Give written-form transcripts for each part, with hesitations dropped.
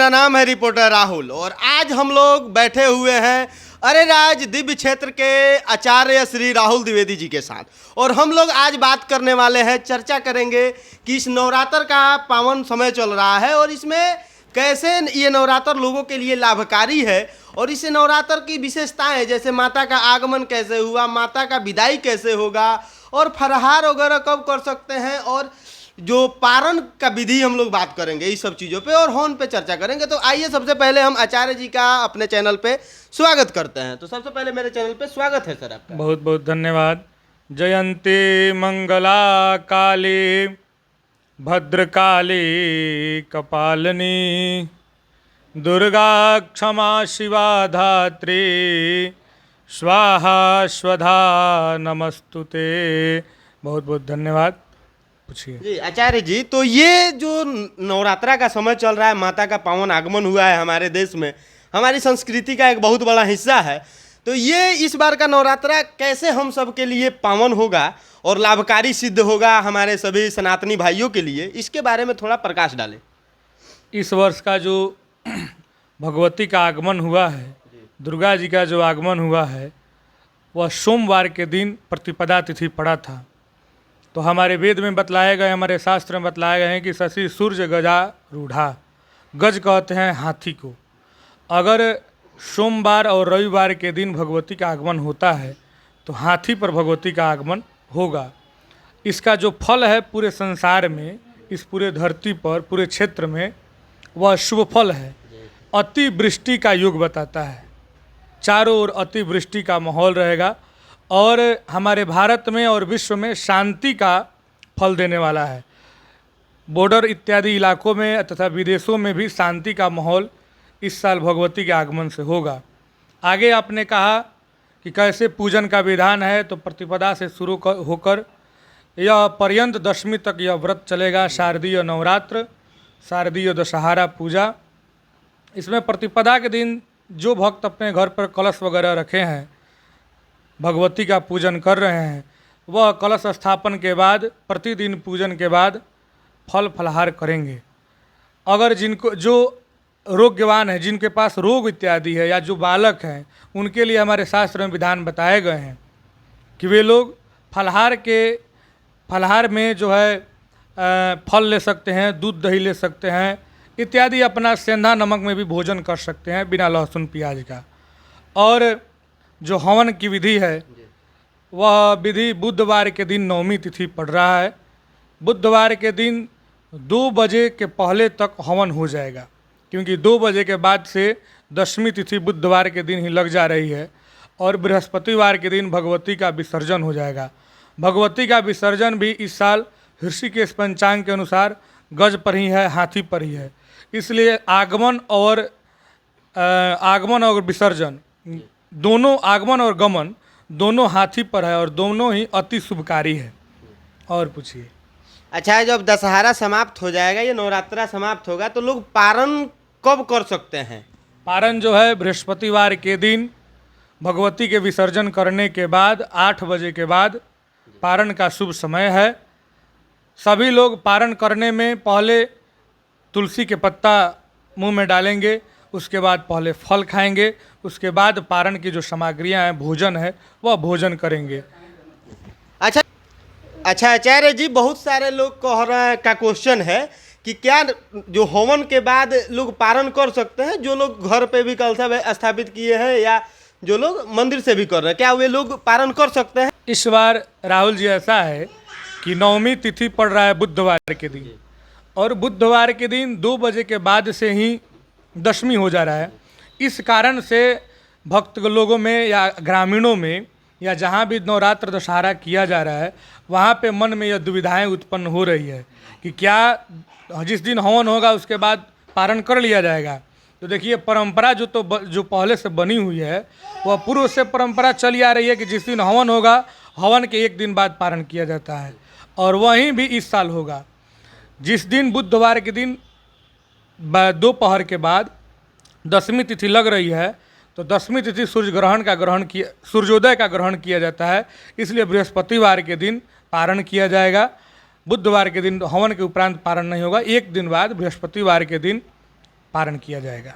मेरा नाम है रिपोर्टर राहुल और आज हम लोग बैठे हुए हैं अरेराज दिव्य क्षेत्र के आचार्य श्री राहुल द्विवेदी जी के साथ और हम लोग आज बात करने वाले हैं, चर्चा करेंगे कि इस नवरात्र का पावन समय चल रहा है और इसमें कैसे ये नवरात्र लोगों के लिए लाभकारी है और इस नवरात्र की विशेषताएं जैसे माता का आगमन कैसे हुआ, माता का विदाई कैसे होगा और फलाहार वगैरह कब कर सकते हैं और जो पारण का विधि हम लोग बात करेंगे इस सब चीज़ों पे और हवन पे चर्चा करेंगे। तो आइए सबसे पहले हम आचार्य जी का अपने चैनल पे स्वागत करते हैं। तो सबसे पहले मेरे चैनल पे स्वागत है सर आपका। बहुत बहुत धन्यवाद। जयंती मंगला काली भद्रकाली कपालिनी दुर्गा क्षमा शिवा धात्री स्वाहा स्वधा नमस्तुते। बहुत बहुत धन्यवाद। पूछिए जी आचार्य जी, तो ये जो नवरात्रा का समय चल रहा है, माता का पावन आगमन हुआ है हमारे देश में, हमारी संस्कृति का एक बहुत बड़ा हिस्सा है। तो ये इस बार का नवरात्रा कैसे हम सब के लिए पावन होगा और लाभकारी सिद्ध होगा हमारे सभी सनातनी भाइयों के लिए, इसके बारे में थोड़ा प्रकाश डालें। इस वर्ष का जो भगवती का आगमन हुआ है, दुर्गा जी का जो आगमन हुआ है, वह सोमवार के दिन प्रतिपदा तिथि पड़ा था। तो हमारे वेद में बतलाए गए, हमारे शास्त्र में बतलाए गए हैं कि शशि सूर्य गजा रूढ़ा, गज कहते हैं हाथी को। अगर सोमवार और रविवार के दिन भगवती का आगमन होता है तो हाथी पर भगवती का आगमन होगा। इसका जो फल है पूरे संसार में, इस पूरे धरती पर, पूरे क्षेत्र में, वह शुभ फल है। अतिवृष्टि का युग बताता है, चारों ओर अतिवृष्टि का माहौल रहेगा और हमारे भारत में और विश्व में शांति का फल देने वाला है। बॉर्डर इत्यादि इलाकों में तथा विदेशों में भी शांति का माहौल इस साल भगवती के आगमन से होगा। आगे आपने कहा कि कैसे पूजन का विधान है, तो प्रतिपदा से शुरू होकर यह पर्यंत दशमी तक यह व्रत चलेगा। शारदीय नवरात्र, शारदीय दशहरा पूजा। इसमें प्रतिपदा के दिन जो भक्त अपने घर पर कलश वगैरह रखे हैं, भगवती का पूजन कर रहे हैं, वह कलश स्थापन के बाद प्रतिदिन पूजन के बाद फल फलाहार करेंगे। अगर जिनको जो रोग्यवान है, जिनके पास रोग इत्यादि है या जो बालक हैं, उनके लिए हमारे शास्त्र में विधान बताए गए हैं कि वे लोग फलाहार में जो है फल ले सकते हैं, दूध दही ले सकते हैं इत्यादि, अपना सेंधा नमक में भी भोजन कर सकते हैं बिना लहसुन प्याज का। और जो हवन की विधि है, वह विधि बुधवार के दिन नवमी तिथि पड़ रहा है। बुधवार के दिन 2 बजे के पहले तक हवन हो जाएगा, क्योंकि 2 बजे के बाद से दशमी तिथि बुधवार के दिन ही लग जा रही है और बृहस्पतिवार के दिन भगवती का विसर्जन हो जाएगा। भगवती का विसर्जन भी इस साल ऋषिकेश पंचांग के अनुसार गज पर ही है, हाथी पर ही है। इसलिए आगमन और विसर्जन दोनों, आगमन और गमन दोनों हाथी पर है और दोनों ही अति शुभकारी है। और पूछिए। अच्छा, जब दशहरा समाप्त हो जाएगा, ये नवरात्रा समाप्त होगा, तो लोग पारण कब कर सकते हैं? पारण जो है बृहस्पतिवार के दिन भगवती के विसर्जन करने के बाद 8 बजे के बाद पारण का शुभ समय है। सभी लोग पारण करने में पहले तुलसी के पत्ता मुंह में डालेंगे, उसके बाद पहले फल खाएंगे, उसके बाद पारण की जो सामग्रियां हैं, भोजन है, वह भोजन करेंगे। अच्छा आचार्य जी, बहुत सारे लोग का क्वेश्चन है कि क्या जो हवन के बाद लोग पारण कर सकते हैं, जो लोग घर पे भी कलशा स्थापित किए हैं या जो लोग मंदिर से भी कर रहे हैं, क्या वे लोग पारण कर सकते हैं? इस बार राहुल जी ऐसा है कि नवमी तिथि पड़ रहा है बुधवार के दिन और बुधवार के दिन 2 बजे के बाद से ही दशमी हो जा रहा है। इस कारण से भक्त लोगों में या ग्रामीणों में या जहाँ भी नवरात्र दशहरा किया जा रहा है, वहाँ पे मन में यह दुविधाएं उत्पन्न हो रही है कि क्या जिस दिन हवन होगा उसके बाद पारण कर लिया जाएगा। तो देखिए, परंपरा जो पहले से बनी हुई है, वह पूर्व से परंपरा चली आ रही है कि जिस दिन हवन होगा, हवन के 1 दिन बाद पारण किया जाता है और वहीं भी इस साल होगा। जिस दिन बुधवार के दिन दोपहर के बाद दशमी तिथि लग रही है, तो दशमी तिथि सूर्योदय का ग्रहण किया जाता है। इसलिए बृहस्पतिवार के दिन पारण किया जाएगा। बुधवार के दिन हवन के उपरांत पारण नहीं होगा। 1 दिन बाद बृहस्पतिवार के दिन पारण किया जाएगा।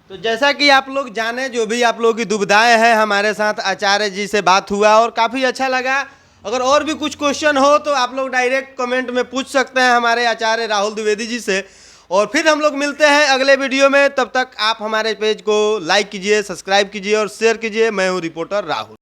तो जैसा कि आप लोग जाने, जो भी आप लोगों की दुविधाएं हैं, हमारे साथ आचार्य जी से बात हुआ और काफ़ी अच्छा लगा। अगर और भी कुछ क्वेश्चन हो तो आप लोग डायरेक्ट कमेंट में पूछ सकते हैं हमारे आचार्य राहुल द्विवेदी जी से। और फिर हम लोग मिलते हैं अगले वीडियो में। तब तक आप हमारे पेज को लाइक कीजिए, सब्सक्राइब कीजिए और शेयर कीजिए। मैं हूँ रिपोर्टर राहुल।